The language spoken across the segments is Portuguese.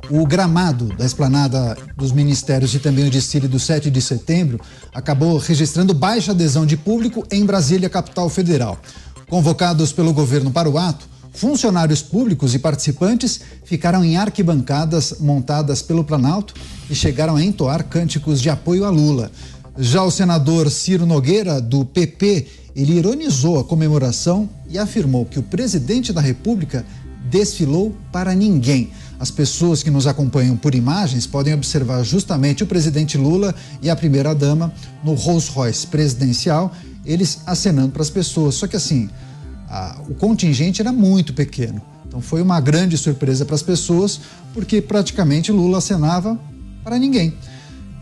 O gramado da esplanada dos ministérios e também o desfile do 7 de setembro acabou registrando baixa adesão de público em Brasília, capital federal. Convocados pelo governo para o ato, funcionários públicos e participantes ficaram em arquibancadas montadas pelo Planalto e chegaram a entoar cânticos de apoio a Lula. Já o senador Ciro Nogueira, do PP, ele ironizou a comemoração e afirmou que o presidente da República desfilou para ninguém. As pessoas que nos acompanham por imagens podem observar justamente o presidente Lula e a primeira-dama no Rolls Royce presidencial, eles acenando para as pessoas. Só que assim, o contingente era muito pequeno. Então foi uma grande surpresa para as pessoas, porque praticamente Lula acenava para ninguém.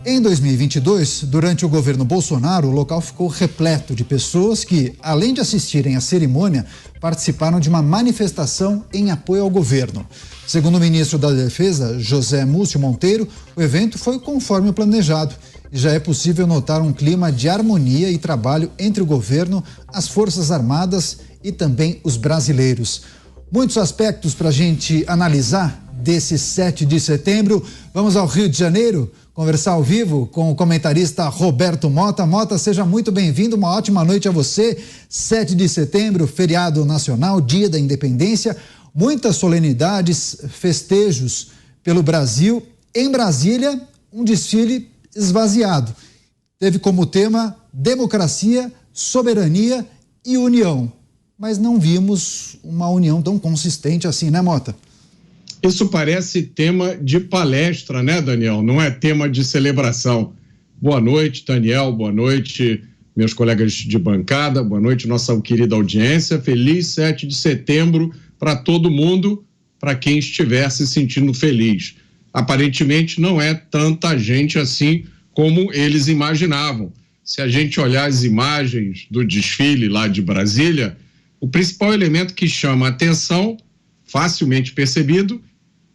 Em 2022, durante o governo Bolsonaro, o local ficou repleto de pessoas que, além de assistirem à cerimônia, participaram de uma manifestação em apoio ao governo. Segundo o ministro da Defesa, José Múcio Monteiro, o evento foi conforme o planejado e já é possível notar um clima de harmonia e trabalho entre o governo, as Forças Armadas e também os brasileiros. Muitos aspectos para a gente analisar desse 7 de setembro. Vamos ao Rio de Janeiro conversar ao vivo com o comentarista Roberto Mota. Mota, seja muito bem-vindo, uma ótima noite a você. 7 de setembro, feriado nacional, Dia da Independência, muitas solenidades, festejos pelo Brasil. Em Brasília, um desfile esvaziado. Teve como tema democracia, soberania e união. Mas não vimos uma união tão consistente assim, né, Mota? Isso parece tema de palestra, né, Daniel? Não é tema de celebração. Boa noite, Daniel. Boa noite, meus colegas de bancada. Boa noite, nossa querida audiência. Feliz 7 de setembro para todo mundo, para quem estiver se sentindo feliz. Aparentemente não é tanta gente assim como eles imaginavam. Se a gente olhar as imagens do desfile lá de Brasília, o principal elemento que chama a atenção, facilmente percebido,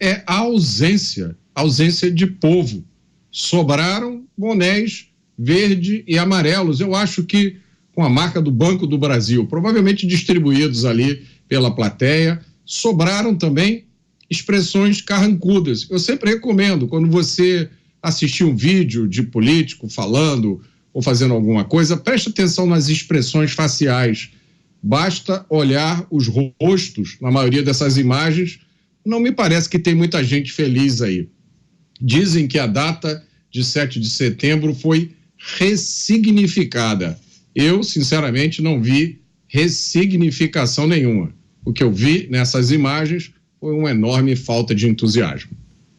é a ausência de povo. Sobraram bonés verde e amarelos, eu acho que com a marca do Banco do Brasil, provavelmente distribuídos ali pela plateia. Sobraram também expressões carrancudas. Eu sempre recomendo, quando você assistir um vídeo de político falando ou fazendo alguma coisa, preste atenção nas expressões faciais. Basta olhar os rostos, na maioria dessas imagens, não me parece que tem muita gente feliz aí. Dizem que a data de 7 de setembro foi ressignificada. Eu, sinceramente, não vi ressignificação nenhuma. O que eu vi nessas imagens foi uma enorme falta de entusiasmo.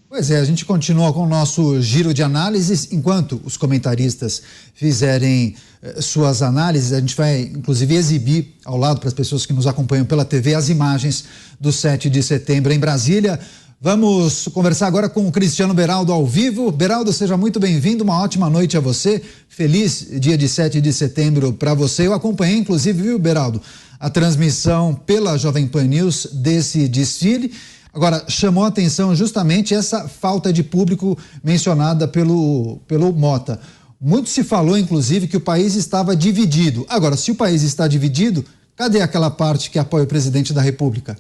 Pois é, a gente continua com o nosso giro de análises. Enquanto os comentaristas fizerem suas análises, a gente vai, inclusive, exibir ao lado para as pessoas que nos acompanham pela TV as imagens do 7 de setembro em Brasília. Vamos conversar agora com o Cristiano Beraldo ao vivo. Beraldo, seja muito bem-vindo, uma ótima noite a você. Feliz dia de 7 de setembro para você. Eu acompanhei, inclusive, viu, Beraldo, a transmissão pela Jovem Pan News desse desfile. Agora, chamou a atenção justamente essa falta de público mencionada pelo Mota. Muito se falou, inclusive, que o país estava dividido. Agora, se o país está dividido, cadê aquela parte que apoia o presidente da República?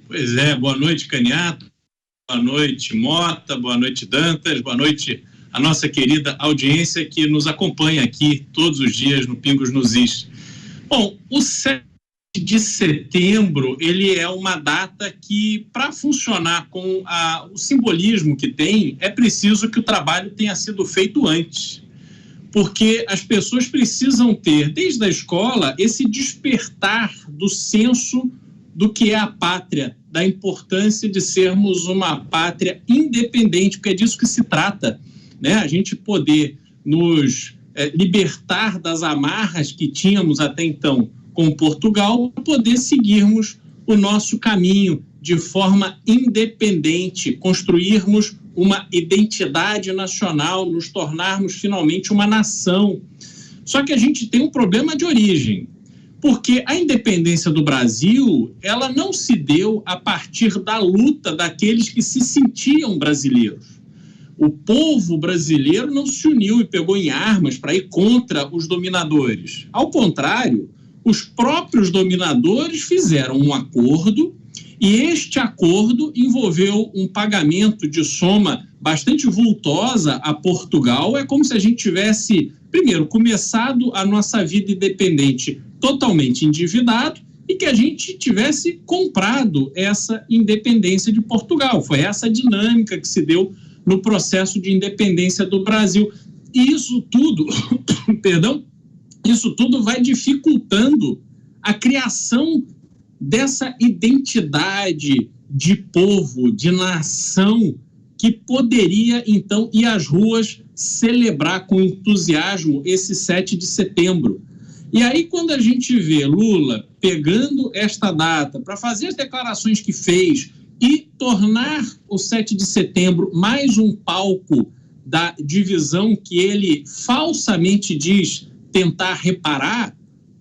Pois é, boa noite, Caniato, boa noite, Mota, boa noite, Dantas, boa noite a nossa querida audiência que nos acompanha aqui todos os dias no Pingos nos Is. Bom, o 7 de setembro, ele é uma data que, para funcionar com o simbolismo que tem, é preciso que o trabalho tenha sido feito antes. Porque as pessoas precisam ter, desde a escola, esse despertar do senso do que é a pátria, da importância de sermos uma pátria independente, porque é disso que se trata, né? A gente poder nos libertar das amarras que tínhamos até então com Portugal, para poder seguirmos o nosso caminho de forma independente, construirmos uma identidade nacional, nos tornarmos finalmente uma nação. Só que a gente tem um problema de origem, porque a independência do Brasil, ela não se deu a partir da luta daqueles que se sentiam brasileiros. O povo brasileiro não se uniu e pegou em armas para ir contra os dominadores. Ao contrário, os próprios dominadores fizeram um acordo e este acordo envolveu um pagamento de soma bastante vultosa a Portugal. É como se a gente tivesse, primeiro, começado a nossa vida independente totalmente endividado e que a gente tivesse comprado essa independência de Portugal. Foi essa dinâmica que se deu no processo de independência do Brasil. E isso tudo, isso tudo vai dificultando a criação dessa identidade de povo, de nação, que poderia, então, ir às ruas celebrar com entusiasmo esse 7 de setembro. E aí, quando a gente vê Lula pegando esta data para fazer as declarações que fez e tornar o 7 de setembro mais um palco da divisão que ele falsamente diz tentar reparar,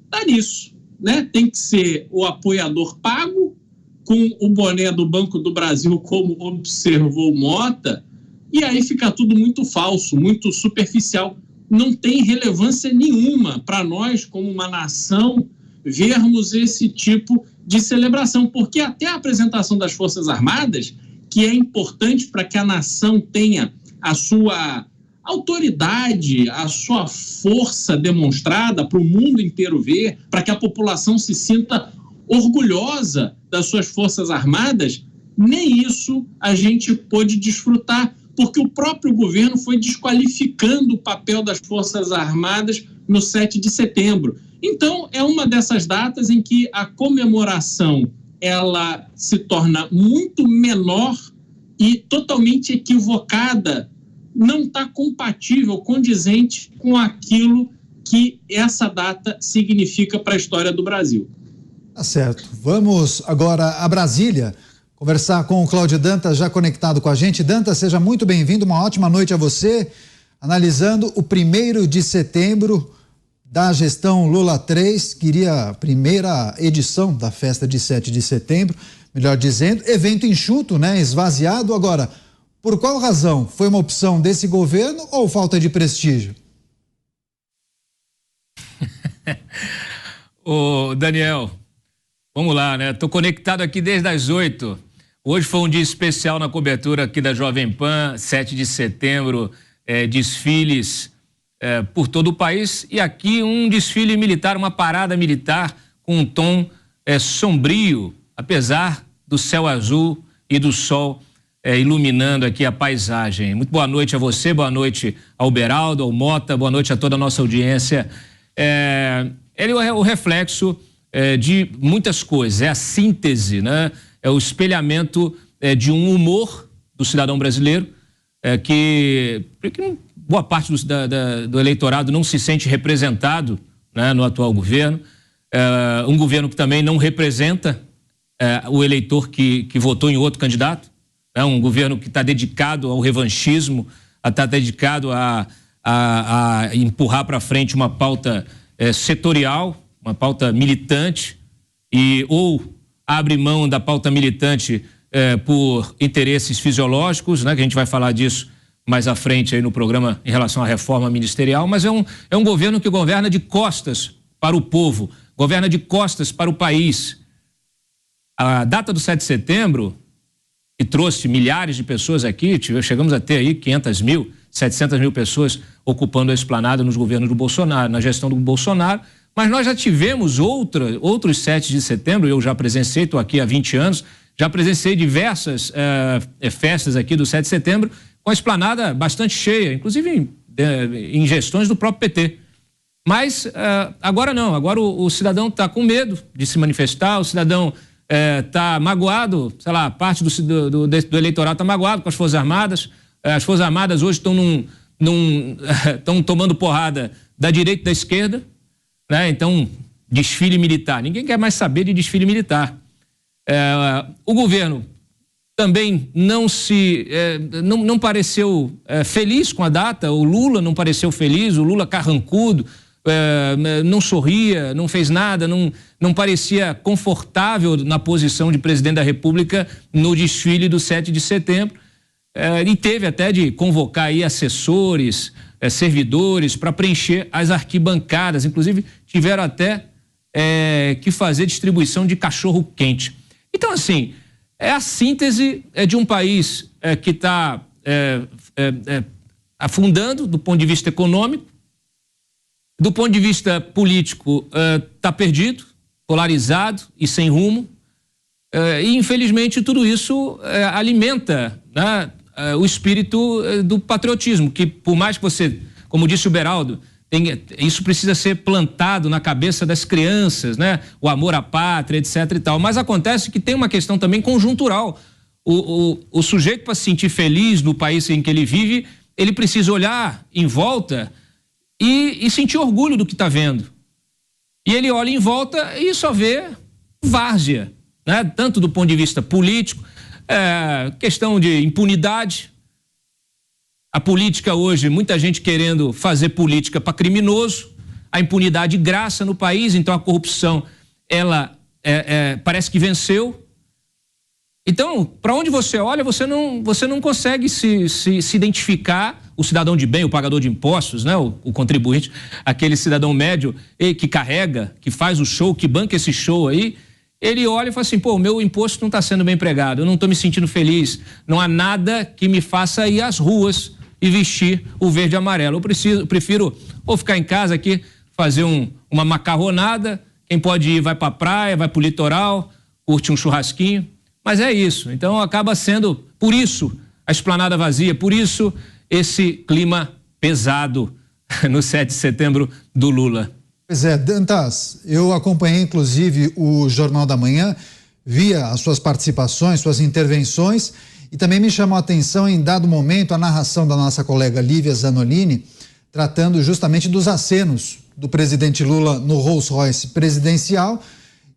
tá nisso, né? Tem que ser o apoiador pago, com o boné do Banco do Brasil, como observou Mota, e aí fica tudo muito falso, muito superficial. Não tem relevância nenhuma para nós, como uma nação, vermos esse tipo de celebração, porque até a apresentação das Forças Armadas, que é importante para que a nação tenha a sua autoridade, a sua força demonstrada para o mundo inteiro ver, para que a população se sinta orgulhosa das suas Forças Armadas, nem isso a gente pôde desfrutar, porque o próprio governo foi desqualificando o papel das Forças Armadas no 7 de setembro. Então, é uma dessas datas em que a comemoração ela se torna muito menor e totalmente equivocada, não está compatível, condizente com aquilo que essa data significa para a história do Brasil. Tá certo. Vamos agora a Brasília conversar com o Cláudio Dantas, já conectado com a gente. Dantas, seja muito bem-vindo, uma ótima noite a você, analisando o 1º de setembro da gestão Lula 3, queria a primeira edição da festa de 7 de setembro, melhor dizendo, evento enxuto, né, esvaziado. Agora, por qual razão? Foi uma opção desse governo ou falta de prestígio? Ô, Daniel, vamos lá, né? Tô conectado aqui desde as 8. Hoje foi um dia especial na cobertura aqui da Jovem Pan, 7 de setembro, desfiles por todo o país, e aqui um desfile militar, uma parada militar com um tom sombrio, apesar do céu azul e do sol iluminando aqui a paisagem. Muito boa noite a você, boa noite ao Beraldo, ao Mota, boa noite a toda a nossa audiência. Ele é o reflexo de muitas coisas, é a síntese, né? É o espelhamento de um humor do cidadão brasileiro que boa parte do eleitorado não se sente representado, né, no atual governo. Um governo que também não representa o eleitor que votou em outro candidato. É um governo que está dedicado ao revanchismo, está dedicado a empurrar para frente uma pauta setorial, uma pauta militante, ou abre mão da pauta militante por interesses fisiológicos, né, que a gente vai falar disso mais à frente aí no programa em relação à reforma ministerial, mas é um governo que governa de costas para o povo, governa de costas para o país. A data do 7 de setembro, que trouxe milhares de pessoas aqui, chegamos a ter aí 500 mil, 700 mil pessoas ocupando a esplanada nos governos do Bolsonaro, na gestão do Bolsonaro, mas nós já tivemos outros 7 de setembro, eu já presenciei, estou aqui há 20 anos, já presenciei diversas festas aqui do 7 de setembro, com a esplanada bastante cheia, inclusive em gestões do próprio PT. Mas agora não, agora o cidadão está com medo de se manifestar, o cidadão está magoado, sei lá, parte do eleitorado está magoado com as Forças Armadas. As Forças Armadas hoje estão tomando porrada da direita e da esquerda, né? Então, desfile militar. Ninguém quer mais saber de desfile militar. O governo também não pareceu feliz com a data, o Lula não pareceu feliz, o Lula carrancudo, não sorria, não fez nada, não parecia confortável na posição de presidente da República no desfile do 7 de setembro, e teve até de convocar aí assessores, servidores para preencher as arquibancadas, inclusive tiveram até que fazer distribuição de cachorro quente. Então, assim, é a síntese de um país que está afundando do ponto de vista econômico, do ponto de vista político está perdido, polarizado e sem rumo, e infelizmente tudo isso alimenta, né, o espírito do patriotismo, que por mais que você, como disse o Beraldo, isso precisa ser plantado na cabeça das crianças, né? O amor à pátria, etc. e tal. Mas acontece que tem uma questão também conjuntural. O sujeito, para se sentir feliz no país em que ele vive, ele precisa olhar em volta e sentir orgulho do que está vendo. E ele olha em volta e só vê várzea, né? Tanto do ponto de vista político, questão de impunidade. A política hoje, muita gente querendo fazer política para criminoso, a impunidade graça no país, então a corrupção, ela parece que venceu. Então, para onde você olha, você não consegue se identificar, o cidadão de bem, o pagador de impostos, né? O contribuinte, aquele cidadão médio que carrega, que faz o show, que banca esse show aí, ele olha e fala assim, pô, o meu imposto não está sendo bem empregado, eu não estou me sentindo feliz, não há nada que me faça ir às ruas e vestir o verde e amarelo. Eu prefiro ou ficar em casa aqui, fazer uma macarronada, quem pode ir vai para a praia, vai para o litoral, curte um churrasquinho, mas é isso. Então acaba sendo, por isso, a esplanada vazia, por isso esse clima pesado no 7 de setembro do Lula. Pois é, Dantas, eu acompanhei inclusive o Jornal da Manhã, via as suas participações, suas intervenções, e também me chamou a atenção em dado momento a narração da nossa colega Lívia Zanolini, tratando justamente dos acenos do presidente Lula no Rolls Royce presidencial,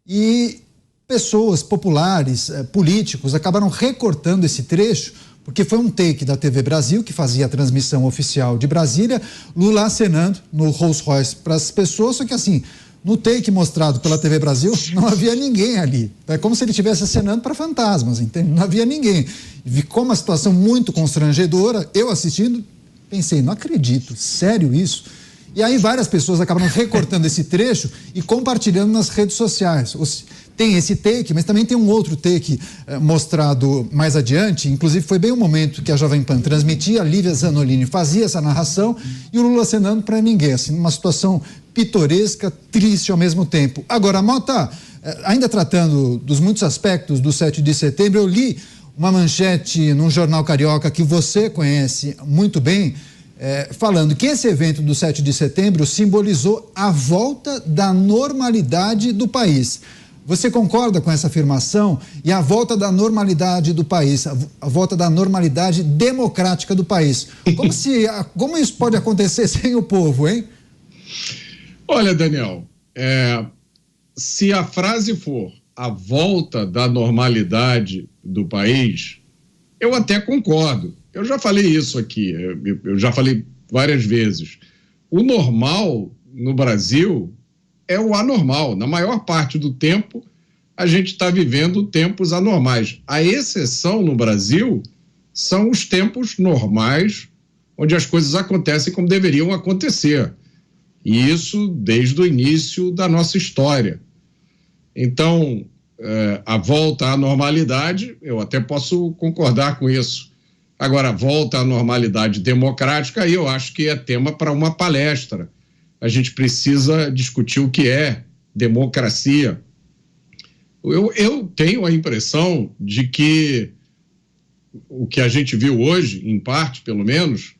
e pessoas populares, políticos, acabaram recortando esse trecho, porque foi um take da TV Brasil, que fazia a transmissão oficial de Brasília, Lula acenando no Rolls Royce para as pessoas, só que assim, no take mostrado pela TV Brasil, não havia ninguém ali. É como se ele estivesse acenando para fantasmas, entende? Não havia ninguém. Ficou uma situação muito constrangedora. Eu assistindo, pensei, não acredito, sério isso? E aí várias pessoas acabaram recortando esse trecho e compartilhando nas redes sociais. Tem esse take, mas também tem um outro take mostrado mais adiante, inclusive foi bem o momento que a Jovem Pan transmitia, a Lívia Zanolini fazia essa narração e o Lula acenando para ninguém, assim, uma situação pitoresca, triste ao mesmo tempo. Agora, Mota, ainda tratando dos muitos aspectos do 7 de setembro, eu li uma manchete num jornal carioca que você conhece muito bem, falando que esse evento do 7 de setembro simbolizou a volta da normalidade do país. Você concorda com essa afirmação? E a volta da normalidade do país, a volta da normalidade democrática do país. Como isso pode acontecer sem o povo, hein? Olha, Daniel, se a frase for a volta da normalidade do país, eu até concordo. Eu já falei isso aqui, eu já falei várias vezes. O normal no Brasil é o anormal. Na maior parte do tempo, a gente está vivendo tempos anormais. A exceção no Brasil são os tempos normais, onde as coisas acontecem como deveriam acontecer. E isso desde o início da nossa história. Então, a volta à normalidade, eu até posso concordar com isso. Agora, a volta à normalidade democrática, aí eu acho que é tema para uma palestra. A gente precisa discutir o que é democracia. Eu tenho a impressão de que o que a gente viu hoje, em parte pelo menos,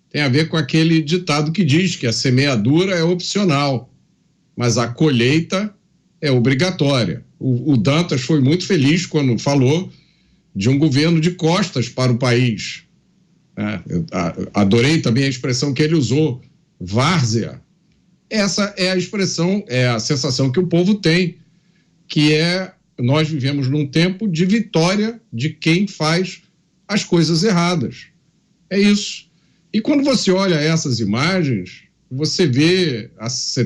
tem a ver com aquele ditado que diz que a semeadura é opcional, mas a colheita é obrigatória. O Dantas foi muito feliz quando falou de um governo de costas para o país. Eu adorei também a expressão que ele usou, várzea. Essa é a expressão, é a sensação que o povo tem, que nós vivemos num tempo de vitória de quem faz as coisas erradas. É isso. E quando você olha essas imagens, você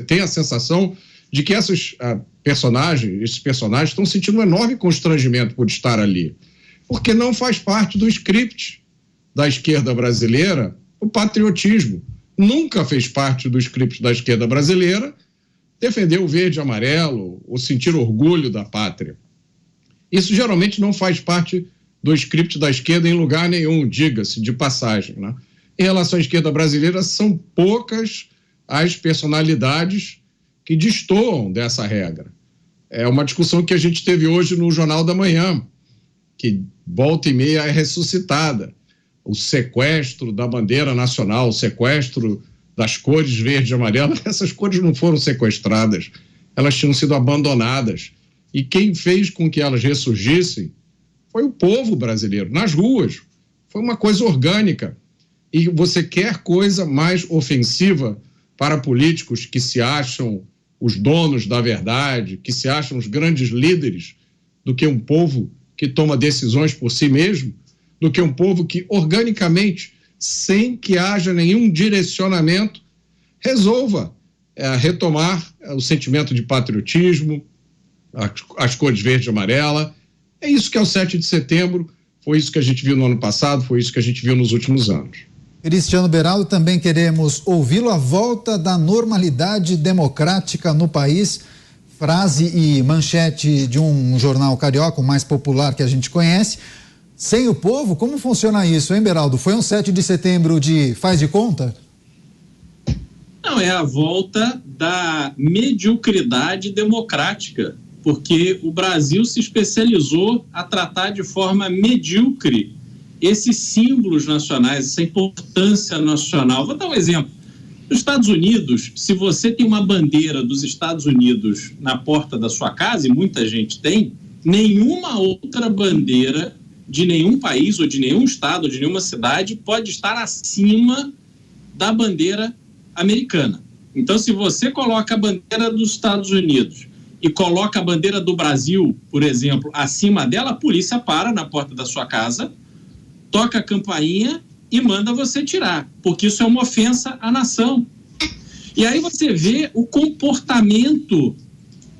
tem a sensação de que esses personagens estão sentindo um enorme constrangimento por estar ali, porque não faz parte do script da esquerda brasileira o patriotismo. Nunca fez parte do script da esquerda brasileira defender o verde e amarelo ou sentir orgulho da pátria. Isso geralmente não faz parte do script da esquerda em lugar nenhum, diga-se de passagem, né? Em relação à esquerda brasileira, são poucas as personalidades que destoam dessa regra. É uma discussão que a gente teve hoje no Jornal da Manhã, que volta e meia é ressuscitada. O sequestro da bandeira nacional, o sequestro das cores verde e amarela, essas cores não foram sequestradas, elas tinham sido abandonadas. E quem fez com que elas ressurgissem foi o povo brasileiro, nas ruas. Foi uma coisa orgânica. E você quer coisa mais ofensiva para políticos que se acham os donos da verdade, que se acham os grandes líderes, do que um povo que toma decisões por si mesmo, do que um povo que organicamente, sem que haja nenhum direcionamento, resolva retomar o sentimento de patriotismo, as cores verde e amarela. É isso que é o 7 de setembro, foi isso que a gente viu no ano passado, foi isso que a gente viu nos últimos anos. Cristiano Beraldo, também queremos ouvi-lo. A volta da normalidade democrática no país, frase e manchete de um jornal carioca, o mais popular que a gente conhece. Sem o povo, como funciona isso, hein, Beraldo? Foi um 7 de setembro de faz de conta? Não, é a volta da mediocridade democrática, porque o Brasil se especializou a tratar de forma medíocre esses símbolos nacionais, essa importância nacional. Vou dar um exemplo. Nos Estados Unidos, se você tem uma bandeira dos Estados Unidos na porta da sua casa, e muita gente tem, nenhuma outra bandeira de nenhum país ou de nenhum estado ou de nenhuma cidade pode estar acima da bandeira americana. Então, se você coloca a bandeira dos Estados Unidos e coloca a bandeira do Brasil, por exemplo, acima dela, a polícia para na porta da sua casa, toca a campainha e manda você tirar, porque isso é uma ofensa à nação. E aí você vê o comportamento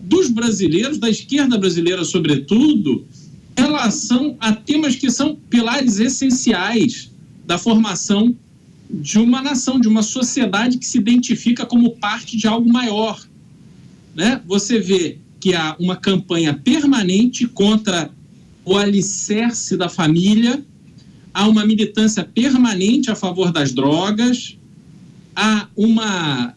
dos brasileiros, da esquerda brasileira sobretudo, em relação a temas que são pilares essenciais da formação de uma nação, de uma sociedade que se identifica como parte de algo maior, né? Você vê que há uma campanha permanente contra o alicerce da família, há uma militância permanente a favor das drogas, há uma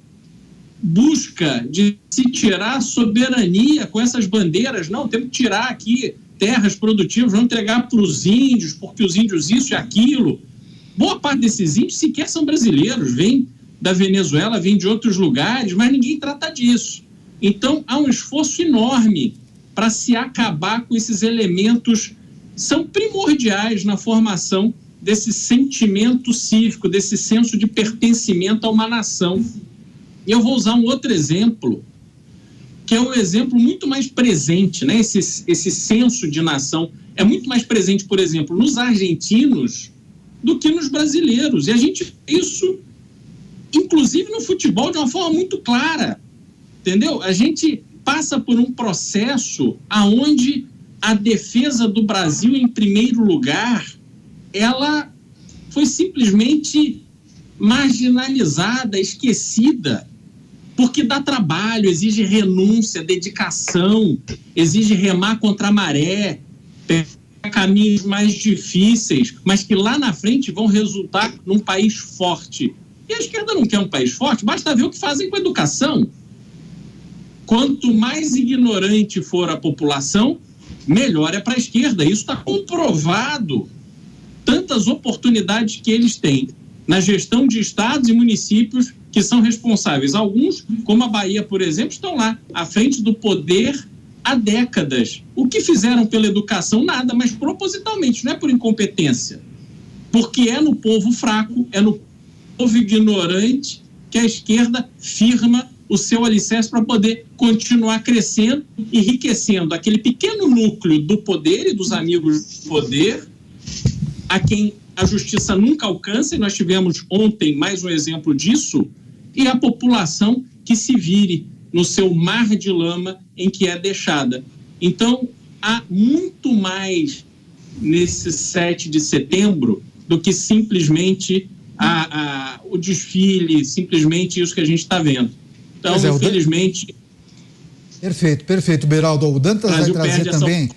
busca de se tirar a soberania com essas bandeiras. Não, temos que tirar aqui terras produtivas, vamos entregar para os índios, porque os índios isso e aquilo. Boa parte desses índios sequer são brasileiros, vêm da Venezuela, vêm de outros lugares, mas ninguém trata disso. Então, há um esforço enorme para se acabar com esses elementos, são primordiais na formação desse sentimento cívico, desse senso de pertencimento a uma nação. E eu vou usar um outro exemplo, que é um exemplo muito mais presente, né? Esse senso de nação é muito mais presente, por exemplo, nos argentinos do que nos brasileiros. E a gente vê isso, inclusive no futebol, de uma forma muito clara, entendeu? A gente passa por um processo aonde a defesa do Brasil, em primeiro lugar, ela foi simplesmente marginalizada, esquecida, porque dá trabalho, exige renúncia, dedicação, exige remar contra a maré, pegar caminhos mais difíceis, mas que lá na frente vão resultar num país forte. E a esquerda não quer um país forte, basta ver o que fazem com a educação. Quanto mais ignorante for a população, melhor é para a esquerda. Isso está comprovado. Tantas oportunidades que eles têm na gestão de estados e municípios que são responsáveis. Alguns, como a Bahia, por exemplo, estão lá, à frente do poder há décadas. O que fizeram pela educação? Nada, mas propositalmente, não é por incompetência. Porque é no povo fraco, é no povo ignorante que a esquerda firma o seu alicerce para poder continuar crescendo, enriquecendo aquele pequeno núcleo do poder e dos amigos do poder, a quem a justiça nunca alcança, e nós tivemos ontem mais um exemplo disso, e a população que se vire no seu mar de lama em que é deixada. Então, há muito mais nesse 7 de setembro do que simplesmente o desfile, simplesmente isso que a gente está vendo. Então, infelizmente, Perfeito, Beraldo. O Dantas vai trazer também...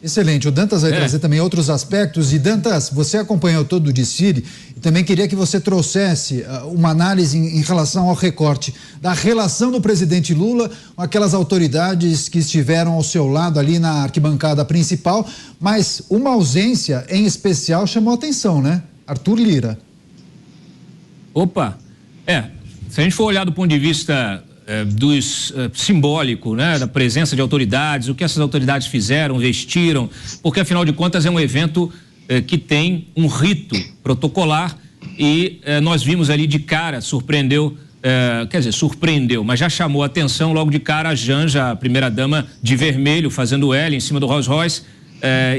Excelente, o Dantas vai trazer também outros aspectos. E Dantas, você acompanhou todo o desfile e também queria que você trouxesse uma análise em relação ao recorte da relação do presidente Lula com aquelas autoridades que estiveram ao seu lado ali na arquibancada principal, mas uma ausência em especial chamou a atenção, né? Arthur Lira. Opa, se a gente for olhar do ponto de vista simbólico, né, da presença de autoridades, o que essas autoridades fizeram, vestiram, porque afinal de contas é um evento que tem um rito protocolar e nós vimos ali de cara, surpreendeu, mas já chamou a atenção logo de cara a Janja, a primeira-dama de vermelho, fazendo L em cima do Rolls Royce,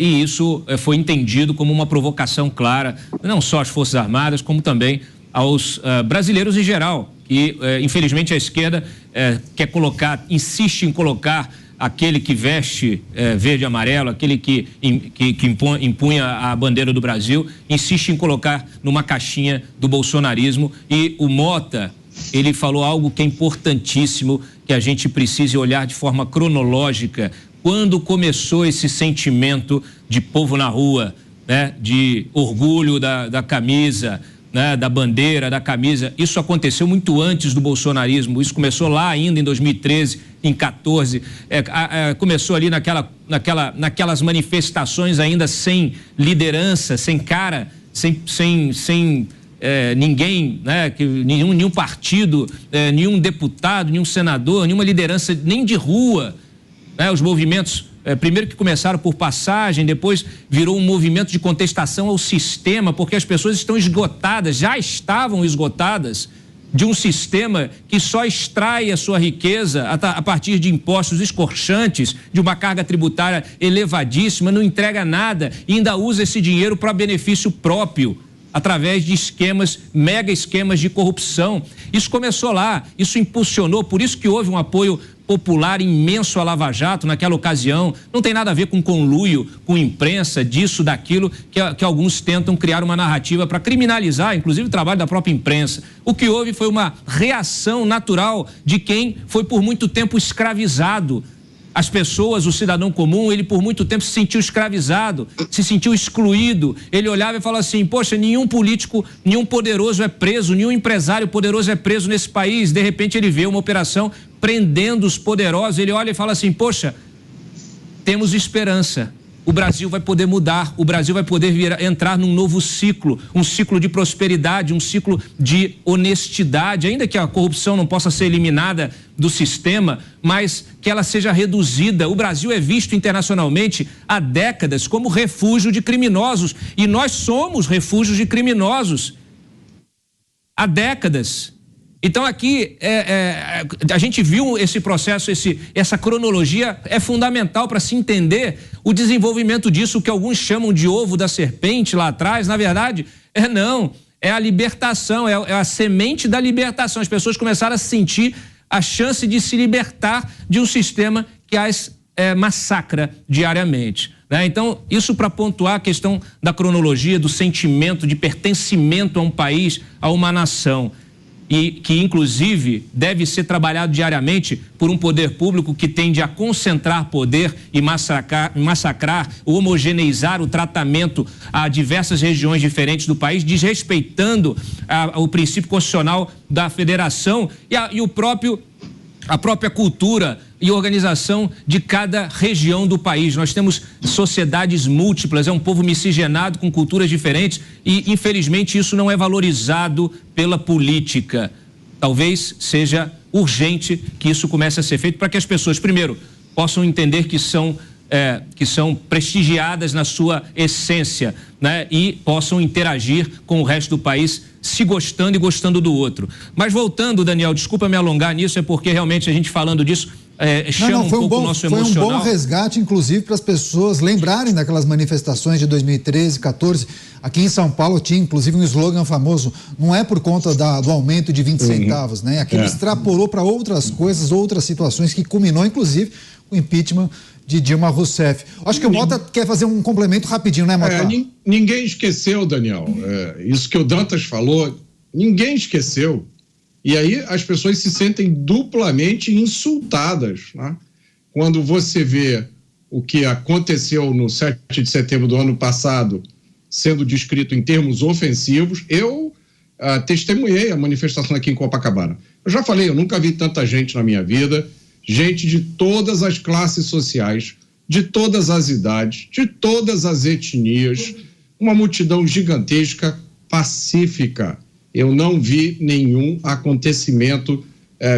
e isso foi entendido como uma provocação clara, não só às Forças Armadas, como também aos brasileiros em geral, que infelizmente a esquerda insiste em colocar aquele que veste verde e amarelo, aquele que impunha a bandeira do Brasil, insiste em colocar numa caixinha do bolsonarismo. E o Mota, ele falou algo que é importantíssimo, que a gente precisa olhar de forma cronológica. Quando começou esse sentimento de povo na rua, né, de orgulho da camisa, né, da bandeira, da camisa, isso aconteceu muito antes do bolsonarismo, isso começou lá ainda em 2013, em 2014, começou ali naquelas manifestações ainda sem liderança, sem cara, sem ninguém, né, nenhum partido, nenhum deputado, nenhum senador, nenhuma liderança nem de rua, né, os movimentos primeiro que começaram por passagem, depois virou um movimento de contestação ao sistema, porque as pessoas estão esgotadas, já estavam esgotadas de um sistema que só extrai a sua riqueza a partir de impostos escorchantes, de uma carga tributária elevadíssima, não entrega nada e ainda usa esse dinheiro para benefício próprio, através de mega esquemas de corrupção. Isso começou lá, isso impulsionou, por isso que houve um apoio popular imenso à Lava Jato naquela ocasião. Não tem nada a ver com conluio, com imprensa, disso, daquilo, que alguns tentam criar uma narrativa para criminalizar, inclusive o trabalho da própria imprensa. O que houve foi uma reação natural de quem foi por muito tempo escravizado. As pessoas, o cidadão comum, ele por muito tempo se sentiu escravizado, se sentiu excluído. Ele olhava e falava assim, poxa, nenhum político, nenhum poderoso é preso, nenhum empresário poderoso é preso nesse país. De repente ele vê uma operação prendendo os poderosos, ele olha e fala assim, poxa, temos esperança. O Brasil vai poder mudar, o Brasil vai poder entrar num novo ciclo, um ciclo de prosperidade, um ciclo de honestidade, ainda que a corrupção não possa ser eliminada do sistema, mas que ela seja reduzida. O Brasil é visto internacionalmente há décadas como refúgio de criminosos e nós somos refúgios de criminosos há décadas. Então aqui a gente viu esse processo, essa cronologia é fundamental para se entender o desenvolvimento disso que alguns chamam de ovo da serpente lá atrás. Na verdade, é a libertação, é a semente da libertação. As pessoas começaram a sentir a chance de se libertar de um sistema que as massacra diariamente, né? Então, isso para pontuar a questão da cronologia, do sentimento de pertencimento a um país, a uma nação. E que, inclusive, deve ser trabalhado diariamente por um poder público que tende a concentrar poder e massacrar, homogeneizar o tratamento a diversas regiões diferentes do país, desrespeitando o princípio constitucional da federação e a própria cultura e organização de cada região do país. Nós temos sociedades múltiplas, é um povo miscigenado com culturas diferentes e, infelizmente, isso não é valorizado pela política. Talvez seja urgente que isso comece a ser feito para que as pessoas, primeiro, possam entender que são prestigiadas na sua essência, né? E possam interagir com o resto do país, se gostando e gostando do outro. Mas voltando, Daniel, desculpa me alongar nisso, é porque realmente a gente falando disso chama um pouco o nosso emocional. Foi um bom resgate, inclusive, para as pessoas lembrarem daquelas manifestações de 2013, 14. Aqui em São Paulo tinha, inclusive, um slogan famoso, não é por conta do aumento de 20 centavos, né? Aquilo extrapolou para outras coisas, outras situações, que culminou, inclusive, com o impeachment de Dilma Rousseff. Acho que o Mota quer fazer um complemento rapidinho, né, Mota? Ninguém esqueceu, Daniel. Isso que o Dantas falou, ninguém esqueceu. E aí as pessoas se sentem duplamente insultadas, né? quando você vê o que aconteceu no 7 de setembro do ano passado sendo descrito em termos ofensivos, eu testemunhei a manifestação aqui em Copacabana. Eu já falei, eu nunca vi tanta gente na minha vida, gente de todas as classes sociais, de todas as idades, de todas as etnias, uma multidão gigantesca, pacífica. Eu não vi nenhum acontecimento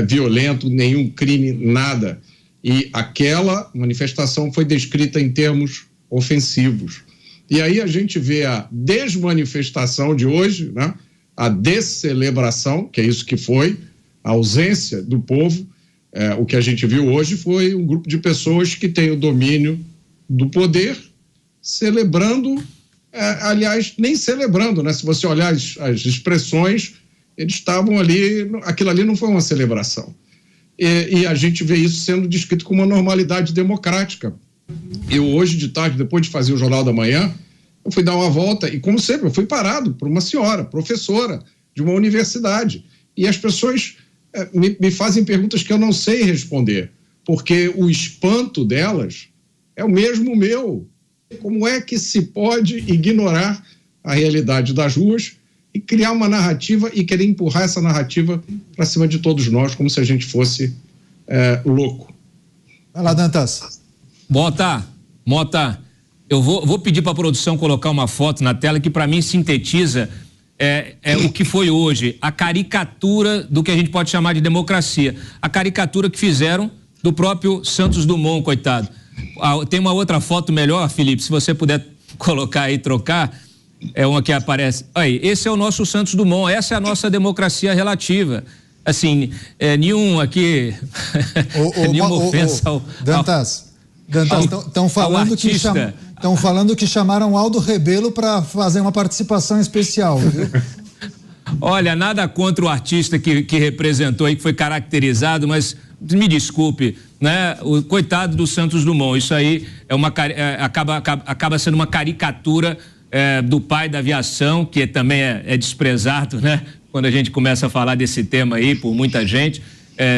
violento, nenhum crime, nada. E aquela manifestação foi descrita em termos ofensivos. E aí a gente vê a desmanifestação de hoje, né? A descelebração, que é isso que foi, a ausência do povo. O que a gente viu hoje foi um grupo de pessoas que tem o domínio do poder, celebrando, aliás, nem celebrando, né? Se você olhar as expressões, eles estavam ali, aquilo ali não foi uma celebração. E a gente vê isso sendo descrito como uma normalidade democrática. Eu hoje de tarde, depois de fazer o Jornal da Manhã, eu fui dar uma volta e, como sempre, eu fui parado por uma senhora, professora de uma universidade. E as pessoas me fazem perguntas que eu não sei responder, porque o espanto delas é o mesmo meu. Como é que se pode ignorar a realidade das ruas e criar uma narrativa e querer empurrar essa narrativa para cima de todos nós, como se a gente fosse louco? Vai lá, Dantas. Mota, eu vou pedir para a produção colocar uma foto na tela que para mim sintetiza o que foi hoje, a caricatura do que a gente pode chamar de democracia, a caricatura que fizeram do próprio Santos Dumont, coitado. Tem uma outra foto melhor, Felipe, se você puder colocar aí, trocar, é uma que aparece. Aí, esse é o nosso Santos Dumont, essa é a nossa democracia relativa. Assim, nenhum aqui, nenhuma ofensa ao... Dantas, estão falando que chamaram Aldo Rebelo para fazer uma participação especial, viu? Olha, nada contra o artista que representou aí, que foi caracterizado, mas me desculpe, né? O coitado do Santos Dumont, isso aí acaba sendo uma caricatura do pai da aviação, que também é desprezado, né? Quando a gente começa a falar desse tema aí, por muita gente,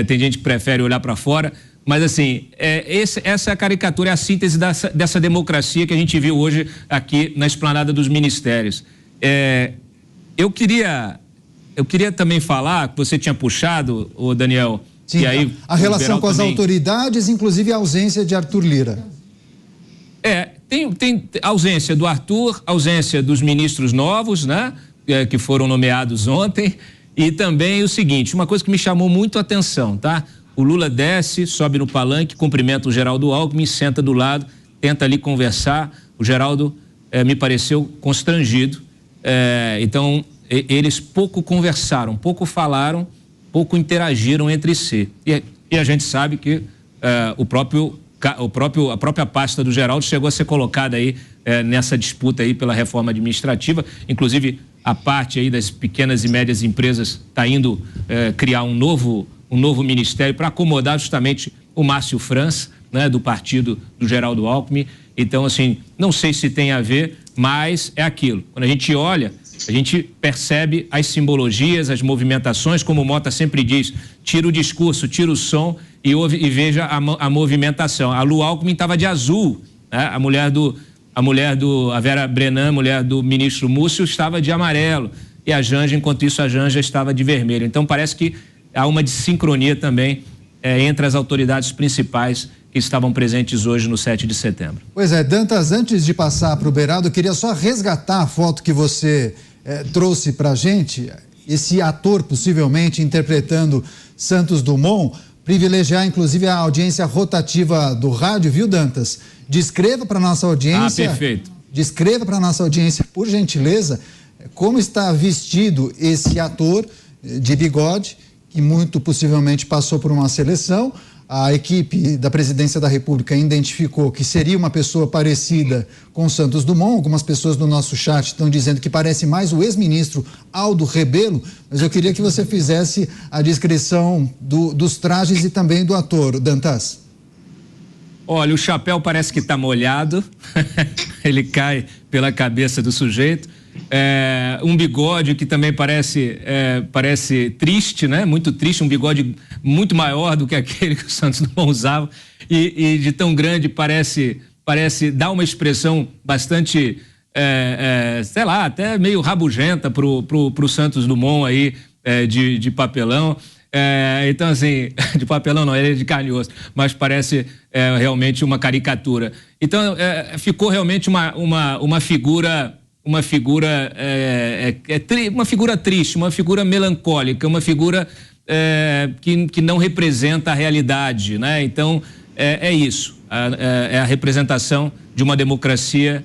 tem gente que prefere olhar para fora. Mas, assim, essa é a caricatura, é a síntese dessa democracia que a gente viu hoje aqui na Esplanada dos Ministérios. Eu queria também falar, que você tinha puxado, o Daniel... Sim, e aí, a relação com as autoridades, inclusive a ausência de Arthur Lira. Tem ausência do Arthur, ausência dos ministros novos, né? Que foram nomeados ontem. E também o seguinte, uma coisa que me chamou muito a atenção, tá? O Lula desce, sobe no palanque, cumprimenta o Geraldo Alckmin, senta do lado, tenta ali conversar. O Geraldo me pareceu constrangido. Então, eles pouco conversaram, pouco falaram, pouco interagiram entre si. E a gente sabe que a própria pasta do Geraldo chegou a ser colocada aí nessa disputa aí pela reforma administrativa. Inclusive, a parte aí das pequenas e médias empresas está indo criar um novo ministério para acomodar justamente o Márcio França, né, do partido do Geraldo Alckmin. Então, assim, não sei se tem a ver, mas é aquilo. Quando a gente olha, a gente percebe as simbologias, as movimentações, como o Mota sempre diz, tira o discurso, tira o som e veja a movimentação. A Lu Alckmin estava de azul, né? A Vera Brenan, mulher do ministro Múcio, estava de amarelo. E a Janja, enquanto isso, a Janja estava de vermelho. Então, parece que há uma desincronia também entre as autoridades principais que estavam presentes hoje no 7 de setembro. Pois é, Dantas, antes de passar para o Beraldo, eu queria só resgatar a foto que você trouxe para a gente, esse ator possivelmente interpretando Santos Dumont, privilegiar inclusive a audiência rotativa do rádio, viu, Dantas? Descreva para nossa audiência. Perfeito. Descreva para nossa audiência, por gentileza, como está vestido esse ator de bigode, que muito possivelmente passou por uma seleção. A equipe da Presidência da República identificou que seria uma pessoa parecida com Santos Dumont. Algumas pessoas do nosso chat estão dizendo que parece mais o ex-ministro Aldo Rebelo, mas eu queria que você fizesse a descrição dos trajes e também do ator, Dantas. Olha, o chapéu parece que está molhado, ele cai pela cabeça do sujeito. Um bigode que também parece triste, né? Muito triste, um bigode muito maior do que aquele que o Santos Dumont usava e de tão grande parece dar uma expressão bastante, sei lá, até meio rabugenta pro Santos Dumont aí, de papelão. Então, assim, de papelão não, ele é de carne e osso, mas parece realmente uma caricatura. Então, ficou realmente uma figura triste, uma figura melancólica, uma figura que não representa a realidade, né? Então, é isso, é a representação de uma democracia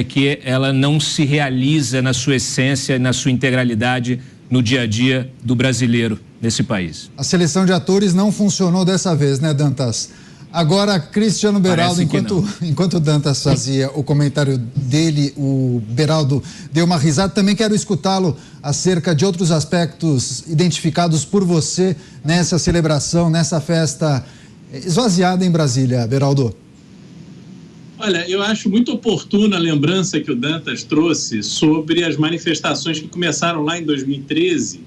que ela não se realiza na sua essência, na sua integralidade, no dia a dia do brasileiro nesse país. A seleção de atores não funcionou dessa vez, né, Dantas? Agora, Cristiano Beraldo, enquanto o Dantas fazia o comentário dele, o Beraldo deu uma risada. Também quero escutá-lo acerca de outros aspectos identificados por você nessa celebração, nessa festa esvaziada em Brasília, Beraldo. Olha, eu acho muito oportuna a lembrança que o Dantas trouxe sobre as manifestações que começaram lá em 2013,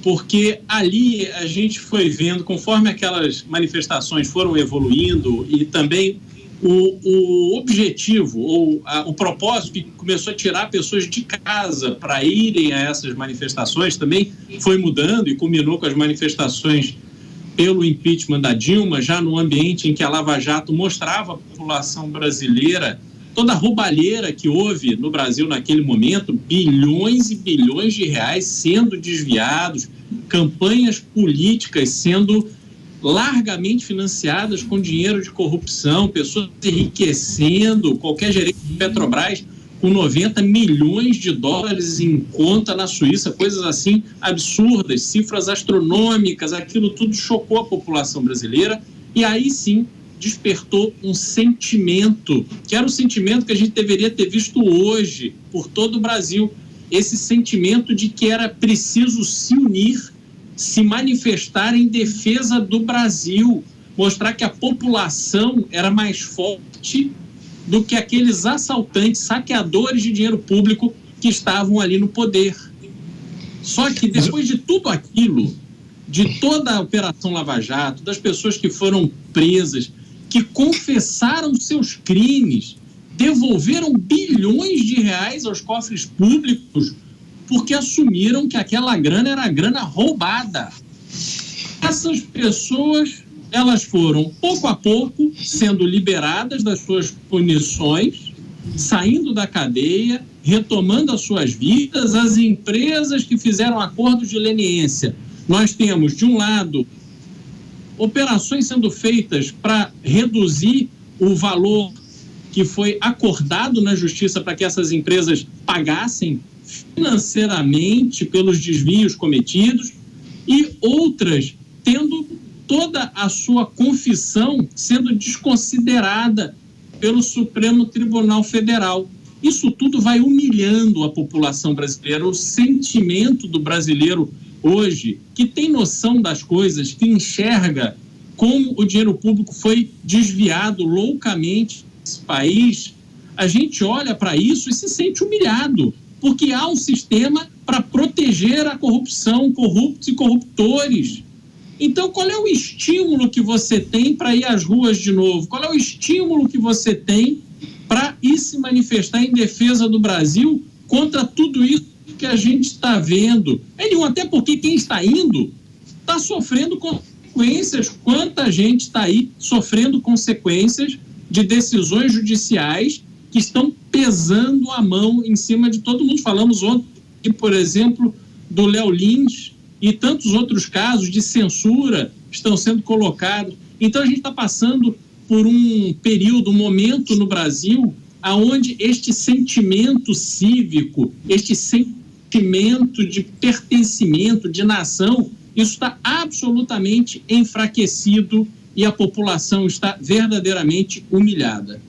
porque ali a gente foi vendo, conforme aquelas manifestações foram evoluindo e também o objetivo ou o propósito que começou a tirar pessoas de casa para irem a essas manifestações também foi mudando e culminou com as manifestações pelo impeachment da Dilma, já no ambiente em que a Lava Jato mostrava à população brasileira toda a roubalheira que houve no Brasil naquele momento, bilhões e bilhões de reais sendo desviados, campanhas políticas sendo largamente financiadas com dinheiro de corrupção, pessoas enriquecendo, qualquer gerente de Petrobras com 90 milhões de dólares em conta na Suíça, coisas assim absurdas, cifras astronômicas, aquilo tudo chocou a população brasileira e aí sim despertou um sentimento, que era o sentimento que a gente deveria ter visto hoje por todo o Brasil, esse sentimento de que era preciso se unir, se manifestar em defesa do Brasil, mostrar que a população era mais forte do que aqueles assaltantes, saqueadores de dinheiro público que estavam ali no poder. Só que depois de tudo aquilo, de toda a Operação Lava Jato, das pessoas que foram presas, que confessaram seus crimes, devolveram bilhões de reais aos cofres públicos, porque assumiram que aquela grana era grana roubada. Essas pessoas, elas foram, pouco a pouco, sendo liberadas das suas punições, saindo da cadeia, retomando as suas vidas. As empresas que fizeram acordos de leniência, nós temos, de um lado, operações sendo feitas para reduzir o valor que foi acordado na justiça para que essas empresas pagassem financeiramente pelos desvios cometidos, e outras tendo toda a sua confissão sendo desconsiderada pelo Supremo Tribunal Federal. Isso tudo vai humilhando a população brasileira, o sentimento do brasileiro hoje, que tem noção das coisas, que enxerga como o dinheiro público foi desviado loucamente nesse país. A gente olha para isso e se sente humilhado, porque há um sistema para proteger a corrupção, corruptos e corruptores. Então, qual é o estímulo que você tem para ir às ruas de novo? Qual é o estímulo que você tem para ir se manifestar em defesa do Brasil contra tudo isso que a gente está vendo? Nenhum, até porque quem está indo está sofrendo consequências. Quanta gente está aí sofrendo consequências de decisões judiciais que estão pesando a mão em cima de todo mundo. Falamos ontem, por exemplo, do Léo Lins, e tantos outros casos de censura estão sendo colocados. Então, a gente está passando por um período, um momento no Brasil, onde este sentimento cívico, este sentimento de pertencimento, de nação, isso está absolutamente enfraquecido e a população está verdadeiramente humilhada.